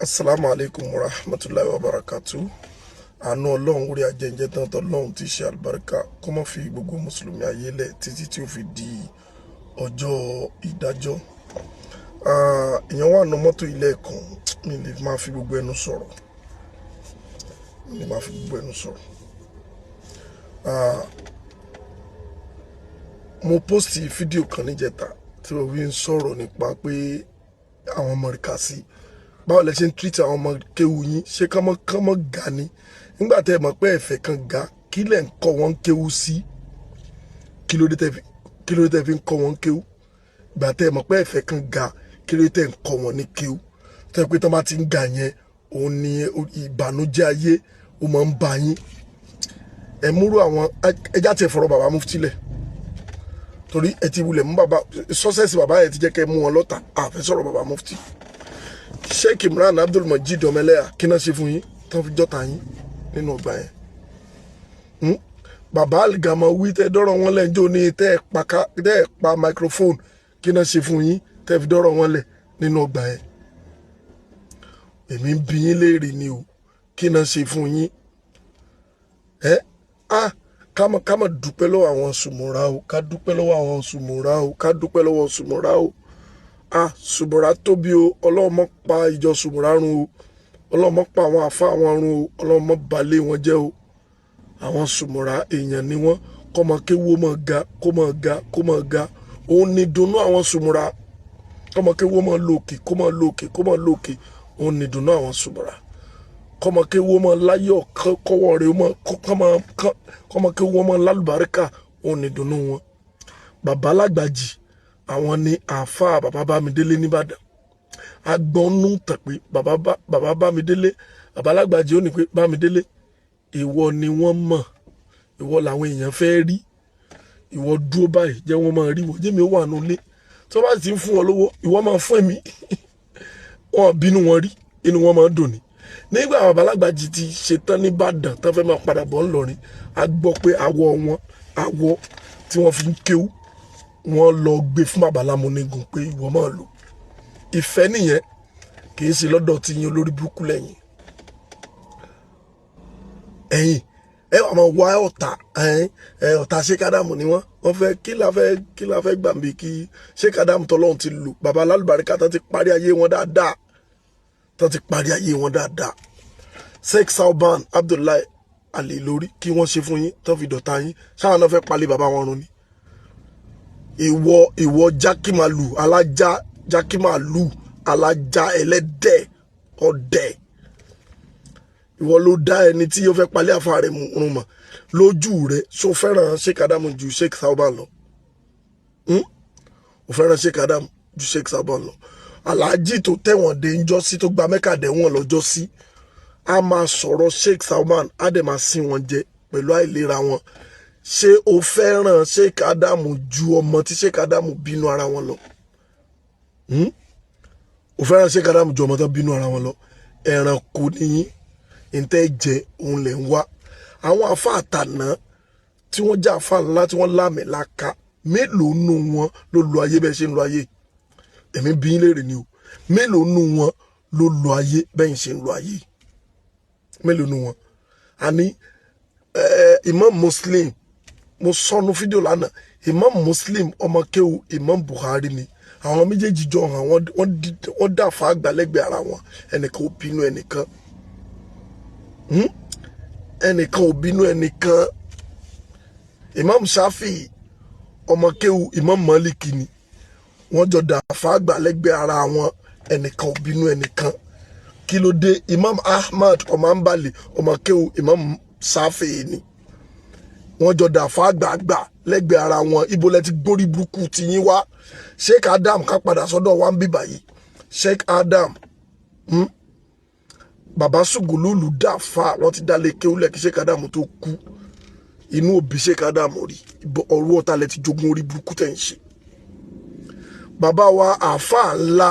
Assalamu alaikum wa rahmatullahi wa barakatuh. Àánú Ọlọ́run orí ajẹ́jẹ́ tán tọ́lọ́run ti ṣe àlùbáríkà kó má fi gbogbo mùsùlùmí ayé lẹ̀ títí tí ó fi di ọjọ́ ìdájọ́. Èèyàn wà nínú mọ́tò ilé ẹ̀kan mi lè máa fi gbogbo ẹnu sọ̀rọ̀. Mo posti fídíò kan níjẹta tí mo fi ń sọ̀rọ̀ nípa pé àwọn ọmọ rìkà sí báwo lẹ ṣe ń treat àwọn ọmọ kéwu yín, ṣé kánmọ́ ga ni? Nígbà tẹ́ ẹ mọ̀ pé ẹ̀fẹ̀ kan ga, kí lẹ̀ ń kọ́ wọn kéwu sí? Kí ló dé tẹ́ fi ń kọ́ wọn kéwu? Ìgbà tẹ́ ẹ mọ̀ pé ẹ̀fẹ̀ kan ga, kí ló dé tẹ́ ń kọ́ wọn ní kéwu? Tẹ́ pé tán bá ti ń ga yẹn, òun ni ìbànújẹ́ ayé ó máa ń ba yín. Ẹ múrú àwọn ẹjá tiẹ̀ fọ̀rọ̀ bàbá Mufti lẹ̀. Torí ẹ ti wulẹ̀ mú bàbá sọ́sẹ́sì bàbá yẹn ti jẹ́ kẹ́ mú wọn lọ́tà. Àfẹ́ sọ̀rọ̀ bàbá Mufti. Sheikh Imran Abdul Majid Ọmọlẹ́yà kí náà ṣe fún yín tán fi jọ́ta yín nínú ọgbà yẹn. Bàbá Al-Gamawi tẹ́ dọ́rọ̀ wọn lẹ́jọ́ ní tẹ́ ẹ̀ pa microphone kí náà ṣe fún yín tẹ́ fi dọ́rọ̀ wọn lẹ̀ nínú ọgbà yẹn. Èmi ń bi yín léèrè ni o, kí náà ṣe fún yín? Ká má dúpẹ́ lọ́wọ́ àwọn sùmùrà o, ká dúpẹ́ lọ́wọ́ àwọn sùmùrà o, ká dúpẹ́ lọ́wọ́ sùmùrà o. Sùmùrà tóbi o, Ọlọ́run má pa ìjọ sùmùrà run o, Ọlọ́run má pa àwọn àfá àwọn run o, Ọlọ́run má balẹ̀ wọn jẹ́ o. Àwọn sùmùrà èèyàn ni wọ́n, kọ́mọ kéwú ó máa ga, kó máa ga, kó máa ga. Òun ni dùnnú àwọn sùmùrà. Kọ́mọ kéwú ó máa lòkè, kó máa lòkè, kó máa lòkè. Òun ni dùnnú àwọn sùmùrà. Kọ́mọ kéwú ó máa láyọ̀, kọ́wọ́ rẹ̀ ó máa kọ́mọ kéwú ó máa lálùbáríkà. Òun ni dùnnú wọn. Bàbá Lágbàjì àwọn ni àáfàá bàbá Bámidélé nìbàdàn. Agbọ́nú tàn pé bàbá Bámidélé, bàbá Lágbàjì ó ní pé Bámidélé ìwọ ni wọ́n mọ̀, ìwọ làwọn èèyàn fẹ́ rí, ìwọ dúró báyìí jẹ́ wọ́n máa rí wọ́n, jẹ́mi ó wà nù ilé tí wọ́n bá ti ń fún wọn lówó ìwọ máa fún ẹ̀mí. Wọn bínú wọn rí, inú wọn máa dùn ní. Nígbà bàbá Lágbàjì ti ṣetán nìbàdàn tán fẹ́ máa padà bọ̀ ńlọrin, a gbọ́ pé àwọ̀ tí wọ́n fi ń kéwú wọ́n lọ gbé fún bàbá Lámúnigun pé ìwọ máa lò. Ìfẹ́ nìyẹn, kì í ṣe lọ́dọ̀ tí yín olórí burúkú lẹ́yìn. Ẹ̀yin ẹ wà máa wá ọ̀tá Sheikh Adamu ni wọ́n fẹ́ kí la fẹ́ gbàmbé kí Sheikh Adamu tọ́lọ́run ti lò bàbá alálùbáríkà tán ti parí ayé wọn dáadáa. Sheikh Sauban Abdullahi Ali lórí kí wọ́n ṣe fún yín tán fi dọ̀tá yín, ṣáà náà fẹ́ palẹ̀ bàbá wọn run ni. Ìwọ jákèmálù alájá ẹlẹ́dẹ̀ ọ̀dẹ̀. Ìwọ ló dá ẹni tí yóò fẹ́ palẹ̀ àfa rẹ̀ run mọ̀ lójú rẹ̀. So fẹ́ràn Sheikh Adamu ju Sheikh Sauban lọ. Ó fẹ́ràn Sheikh Adamu ju Sheikh Sauban lọ. Aláàjì tó tẹ̀wọ̀n dé ńjọ́ sí tó gba Mẹ́kà dẹ̀wọ̀n lọ́jọ́ sí, a máa sọ̀rọ̀ Sheikh Sauban á dẹ̀ máa sin wọn jẹ pẹ̀lú àìlera wọn. Ṣé o fẹ́ràn Sheikh Adamu ju ọmọ tí Sheikh Adamu bínú ara wọn lọ? O fẹ́ràn Sheikh Adamu ju ọmọ tó bínú ara wọn lọ? Ẹranko nìyí, ntẹ́ jẹ òun lẹ̀ ń wá. Àwọn àfá àtàná tí wọ́n jẹ́ àfá ńlá tí wọ́n lámẹ̀ láka, mélòó nù wọn ló lo ayé bẹ́ẹ̀ ṣe ń lo ayé? Èmi bí yín léèrè ni o. Mélòó nù wọn ló lo ayé bẹ́ẹ̀ ṣe ń lo ayé? Mélòó nù wọn? Àní Imam Muslim, mo sọnù fídíò lánàá, Imam Muslim ọmọ kéwu Imam Buhari ni. Àwọn méjèèjì jọ hàn wọ́n dàfà àgbàlẹ́gbẹ̀ẹ́ ara wọn. Ẹnìkan ò bínú ẹnìkan. Ẹnìkan ò bínú ẹnìkan. Imam Shafi ọmọ kéwu Imam Maliki ni. Wọ́n jọ dàfà àgbàlẹ́gbẹ̀ẹ́ ara wọn. Ẹnìkan ò bínú ẹnìkan. Kí ló dé? Imam Ahmad ọmọ Ambali ọmọ kéwu Imam Shafi ni. Wọ́n jọ dàfà àgbààgbà lẹ́gbẹ̀ẹ́ ara wọn. Ibo lẹ ti gbórí burúkú ti yín wá? Sheikh Adam ká padà sọ́dọ̀ wa ń bí báyìí. Sheikh Adam bàbá Sùgùlùlù dàfà wọ́n ti dálé kéwúlẹ̀ kí Sheikh Adam tó kú. Inú òbí Sheikh Adam rí ọ̀rọ̀ ọ̀tá lẹ ti jogún orí burúkú tẹ̀ ń ṣe. Bàbá wa àfà ńlá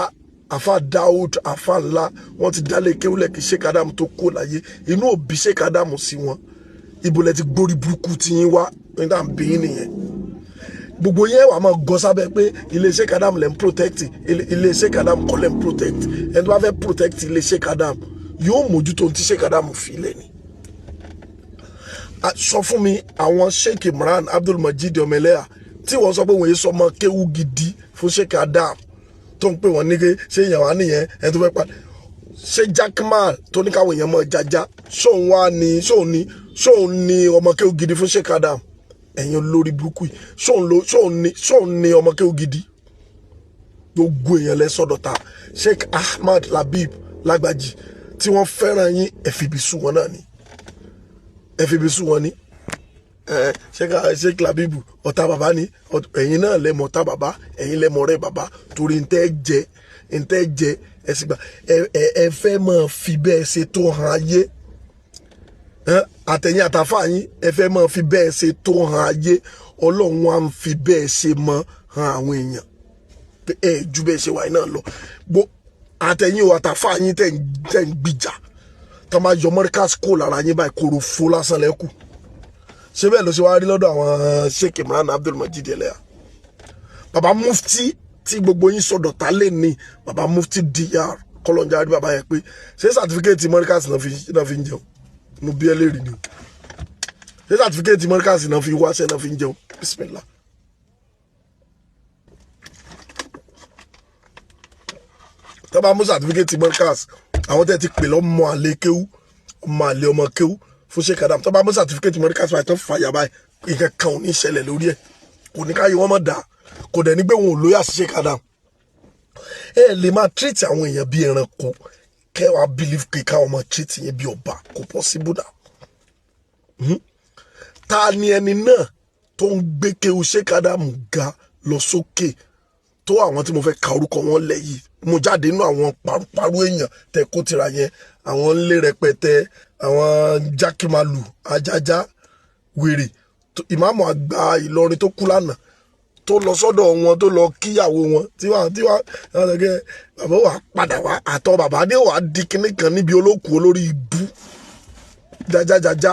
àfà Daud àfà ńlá wọ́n ti dálé kéwúlẹ̀ kí Sheikh Adam tó kú láyé. Inú òbí Sheikh Adam sí wọn. Ibo lẹ ti gbórí burúkú ti yín wá nígbà bí yín nìyẹn. gbogbo yẹn wà máa gọ sábẹ́ pé ilé Sheikh Adam lè ń protect ilé Sheikh Adam kọ́ lè ń protect ẹni tó bá fẹ́ protect ilé Sheikh Adam yóò mójútó ti Sheikh Adam fi lẹ̀ ni. Sọ fún mi àwọn Sheikh Imran Abdul Majid Ọmọẹlẹ́yà tí wọ́n sọ pé wọ́n yé sọmọ kéwú gidi fún Sheikh Adam tó ń pè wọ́n ní ké ṣé èèyàn wá nìyẹn ẹni tó fẹ́ pa ṣé Jackman tó ní káwọn èèyàn mọ̀ jájá ṣóun wá ní ṣóun ní ọmọ kéwú gidi fún Sheikh Adam ẹ̀yin olórí burúkú yìí ṣóun ní ọmọ kéwú gidi gbogbo èèyàn lẹ́sọ̀dọ̀ta Sheikh Ahmad Labib Lágbàjì tí wọ́n fẹ́ràn yín ẹ̀fìbìsù wọn náà ni ẹ̀fìbìsù wọn ni Sheikh Labib ọ̀tá bàbá ni ẹ̀yin náà lẹ́mọ̀ ọ̀tá bàbá ẹ̀yin lẹ́mọ̀ ọ̀rẹ́ bàbá torí ntẹ́ jẹ ẹ̀sìn gbà ẹ fẹ́ máa fi bẹ́ẹ̀ ṣe tó hàn ayé àtẹ̀yìn àtàfà yín ẹ fẹ́ máa fi bẹ́ẹ̀ ṣe tó hàn ayé Ọlọ́run wa ń fi bẹ́ẹ̀ ṣe mọ́ hàn àwọn èèyàn ju bẹ́ẹ̀ ṣe wáyé náà lọ àtẹ̀yìn o àtàfà yín tẹ̀ ń gbìjà tó máa yọ Markaz kó lára yín báyìí kóró fó lásán lẹ́kù ṣé bẹ́ẹ̀ ló ṣe wá rí lọ́dọ̀ àwọn Sheikh Imran Abdul Majid Eleha baba mufti tí gbogbo yín sọ̀dọ̀ ta lè ní baba mufti DR kọlọ̀njà rí baba yẹn pé ṣé sàtífíkẹ́ẹ̀tì Markaz náà fi ń jẹun mo bí ẹ lè rí ni o ṣé sàtífíkẹ́ẹ̀tì Markaz náà fi wáṣẹ́ náà fi ń jẹun bismillah. tọ́ba mú sàtífíkẹ́ẹ̀tì Markaz àwọn tẹ́ ti pè lọ́mọ àlè kéwú ọmọ àlè ọmọ kéwú fún Sheikh Adam tọ́ba mú sàtífíkẹ́ẹ̀tì Markaz báyìí tó fàyà báyìí nǹkan kan ò ní ṣẹlẹ̀ lórí ẹ̀ kò ní káyọ̀ wọ́n mọ̀ dá kò dẹ̀ ní gbé wọn ò lóyà sí Sheikh Adam ẹ lè máa treat àwọn èèyàn bí ẹranko kẹwàá believe pé káwọn máa treat yẹn bí ọba kò possible náà ta ni ẹni náà tó ń gbé kéwú Sheikh Adam ga lọ sókè tó àwọn tí mo fẹ́ ka orúkọ wọn lẹ̀ yìí mo jáde nínú àwọn paru èèyàn tẹ kó tira yẹn àwọn ńlẹ rẹpẹtẹ àwọn jákèmálù ajájá wèrè ìmáàmù àgbà Ìlọrin tó kú lánàá tó lọ sọ́dọ̀ wọn tó lọ kíyàwó wọn tí wọ́n bàbá wa padà wá àtọ bàbá dé wà di kinní kan níbi olókùú olórí ibú jájájájá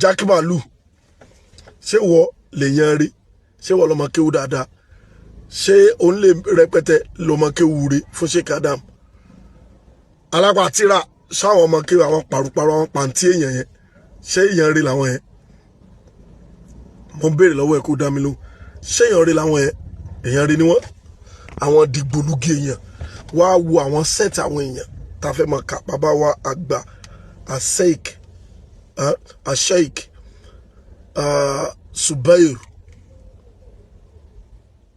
jákèmálù ṣé wọ lèèyàn rí ṣé wọ lọmọ kéwú dáadáa ṣé òun lè rẹpẹtẹ lọmọ kéwú rí fún Sheikh Adam alápàtìrà sáwọn ọmọ kéwú àwọn paruparu àwọn pàǹtí èèyàn yẹn ṣé èèyàn rí làwọn yẹn mo ń béèrè lọ́wọ́ ẹ̀ kó dá mi lóhùn ṣé èèyàn rí làwọn yẹn èèyàn rí ni wọ́n àwọn dìgbòlugi èèyàn wá wo àwọn sẹ́ẹ̀tì àwọn èèyàn tá a fẹ́ máa kà bàbá wa àgbà Sheikh Subair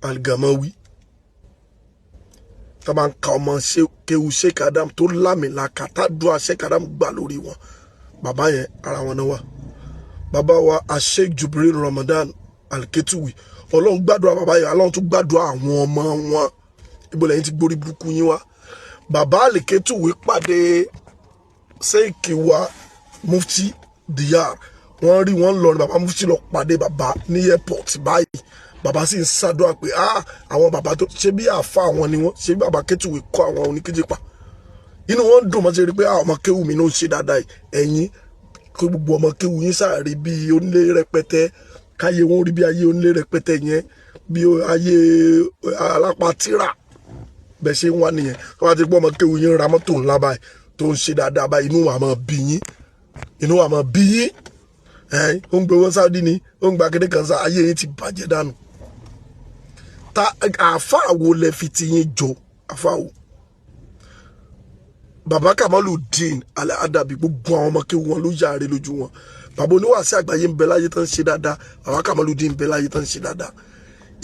Al-Gamawi tá a máa ń ka ọmọ kéwú Sheikh Adam tó lámìlaka tá a dúró Sheikh Adam gbà lórí wọn bàbá yẹn ara wọn náà wà bàbá wa Sheikh Jubril Ramadan Al-Ketuwi Ọlọ́run gbàdúrà bàbá yẹn Ọlọ́run tún gbàdúrà àwọn ọmọ wọn ibo lẹ́yìn tí gbórí burúkú yín wá bàbá Al-Ketuwi pàdé Sheikh wa Mufti DR wọ́n rí wọn lọ ní bàbá Mufti lọ pàdé bàbá ní airport báyìí bàbá sì ń ṣàdúrà pé àwọn bàbá tó ṣe bí àfa àwọn ni wọ́n ṣe bí bàbá Ketuwi kọ́ àwọn oníkéjì pa inú wọn dùn mọ́ sí rí pé ọmọ kéwù mi náà ń ṣe dáadáa ẹ̀yìn kó gbogbo ọmọ kéwù yín sáàrí bí onílé rẹpẹtẹ káyé wọn rí bí ayé onílé rẹpẹtẹ yẹn bí ayé alápàtìrà bẹ́ẹ̀ ṣe ń wá nìyẹn tó bá ti pọ́ ọmọ kéwù yín ra mọ́tò ńlá báyìí tó ń ṣe dáadáa báyìí inú wa máa bí yín ó ń gbowó Saudi ni ó ń gba kéde kan sá ayé yín ti bàjẹ́ dànù ta àáfàá wo lẹ fi ti yín jọ àáfàá wo bàbá Kamaluddin Al-Adabi gbogbo àwọn ọmọ kéwù wọn ló yáre lójú wọn bàbá oníwàásí àgbáyé ń bẹ láyé tán ń ṣe dáadáa bàbá Kamaluddin ń bẹ láyé tán ń ṣe dáadáa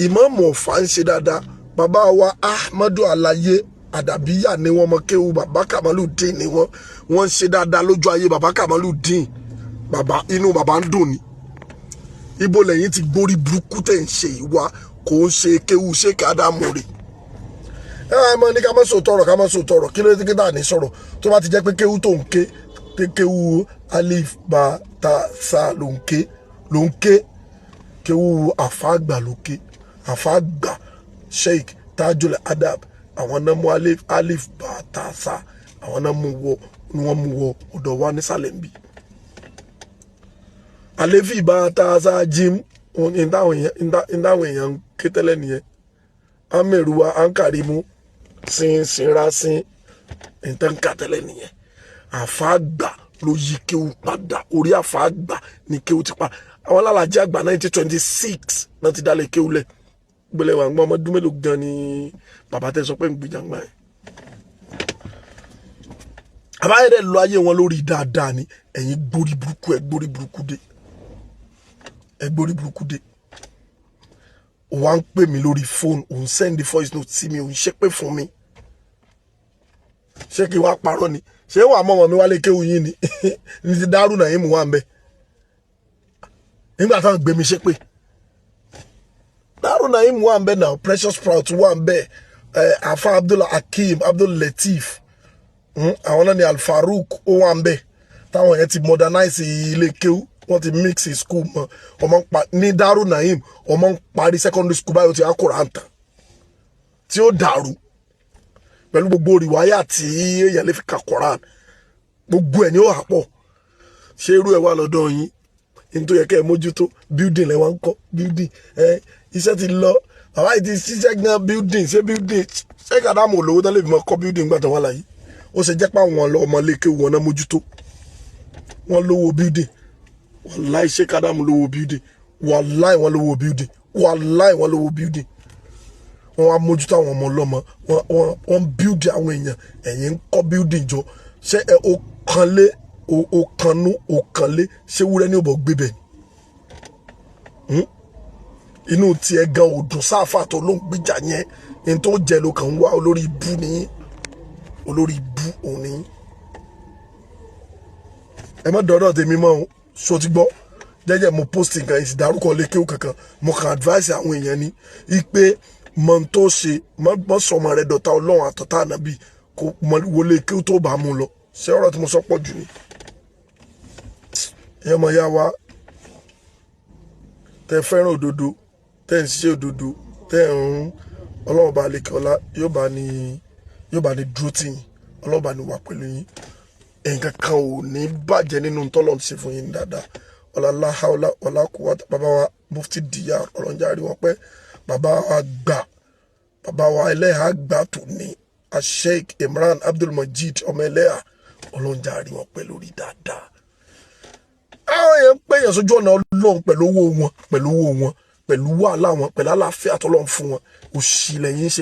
Ìmáàmù Ọ̀fà ń ṣe dáadáa bàbá wa Ahmadu Alaye Adabiya ni wọn ọmọ kéwù bàbá Kamaluddin ni wọn ń ṣe dáadáa lójú ayé bàbá Kamaluddin bàbá inú bàbá ń dùn ni ibo lẹ́yìn ti gbórí burúkú tẹ̀ ń ṣe ìwà kò ń ṣe kéwù Sheikh Adam rè mọ ní ká má sọ tọrọ kí ló dé kí náà ní sọ̀rọ̀ tó bá ti jẹ́ pé kéwú tó ń ké kéwú alif ba ta sa ló ń ké kéwú àfàgbà ló ké àfàgbà Sheikh Tajul Adab àwọn náà mú alif ba ta sa àwọn náà mú wọ ọ̀dọ̀ wa nísàlẹ̀ ń bí alefi ba ta sa jim ìdáhùn èèyàn ké tẹ́lẹ̀ nìyẹn amẹ́rùwá ankarimu sinra sin nǹkan ká tẹ́lẹ̀ nìyẹn àfàgbà ló yí kéwù padà orí àfàgbà ní kéwù ti pa àwọn alálàájì àgbà 1926 náà ti dálé kéwù lẹ̀ gbẹlẹ̀ wà ń gbọ́ ọmọdún mélòó gan ni bàbá tẹ́ sọ pé ń gbìjàngbà yẹn àbáyẹ̀dẹ̀ lọ ayé wọn lórí dáadáa ni ẹ̀yin gbórí burúkú gbórí burúkú dé wọ́n ń pè mí lórí fóònù òun send voice note sí mi òun ṣépè fún mi ṣé kí wàá parọ́ ni ṣé wàá mọ̀ mi wálé kéwù yín ni ní ti dárú náà yín mú wà ń bẹ nígbà táwọn gbé mi ṣépè dárú náà yín mú wà ń bẹ náà Precious Proud wà ń bẹ afa Abdul Hakeem Abdul Lateef àwọn náà ni Alfarouk ó wà ń bẹ táwọn yẹn ti modernize ilé kéwù wọ́n ti mix school mọ́ ọmọ ní Daru Naim ọmọ ń parí secondary school báyìí ó ti akọ̀rọ̀ àǹtà tí ó dàrú pẹ̀lú gbogbo rìwáyà tí èèyàn lè fi ka Quran gbogbo ẹ̀ ní ó hàpọ̀ ṣé irú ẹ̀ wà lọ́dọ̀ yín ní tó yẹ kẹ́ ẹ mójútó building lẹ́wà ń kọ́ building iṣẹ́ ti lọ bàbá yìí ti ṣiṣẹ́ gan building ṣé kàdámù olówó tán lè fi mọ́ kọ́ building gbà tán wà láyé ó ṣe jẹ́ pé àwọn ọmọ lékè wọn náà mójútó wọn lówó building wàláì ṣé kàdámù lówó building wàláì wọn lówó building wàláì wọn lówó building wọn wá mójútó àwọn ọmọ ọlọ́mọ wọn build àwọn èèyàn ẹ̀yin ń kọ́ building jọ ṣé ẹ ó kanlé ó kanú ó kanlé ṣé wúrẹ́ ní òbọ̀ gbé bẹ̀ inú tiẹ̀ gan òdùn sáfà tó ló ń gbìjà yẹn ní tó jẹ ló kàn ń wá olórí ibú nìyí olórí ibú òun nìyí ẹ má dọ́dọ̀ tèmi mọ́ o so ti gbọ́ jẹ́jẹ́ mo post nǹkan ìsìdárúkọ lékéwù kankan mo kàn advice àwọn èèyàn ní ipe mọ tó ṣe mọ sọmọ rẹ dọ̀tá Ọlọ́run àtọ̀tá ànábì kò mọ wọlé kéwù tó bá mú lọ ṣé ọ̀rọ̀ tí mo sọ pọ̀ jù ni ẹ mọ ya wa tẹ fẹ́ràn òdodo tẹ ń ṣe òdodo tẹ ń Ọlọ́run bá lékè ọlá yóò bá ní dúró tì yín Ọlọ́run bá ní wà pẹ̀lú yín nǹkan kan ò ní bàjẹ́ nínú tọ́lọ̀ ti ṣe fún yín dáadáa ọ̀làlá haúlá ọ̀làkùwà bàbá wa Mufti Diyar ọlọ́njàrí wọn pẹ́ bàbá wa ẹlẹ́hà gbà tó ní Sheikh Imran Abdul Majid ọmọ ẹlẹ́hà ọlọ́njàrí wọn pẹ́ lórí dáadáa àwọn èèyàn pé èèyàn sójú ọ̀nà Ọlọ́run pẹ̀lú owó wọn pẹ̀lú wàhálà wọn pẹ̀lú àlàáfíà tọ́lọ́run fún wọn òṣì lẹ́yìn ṣe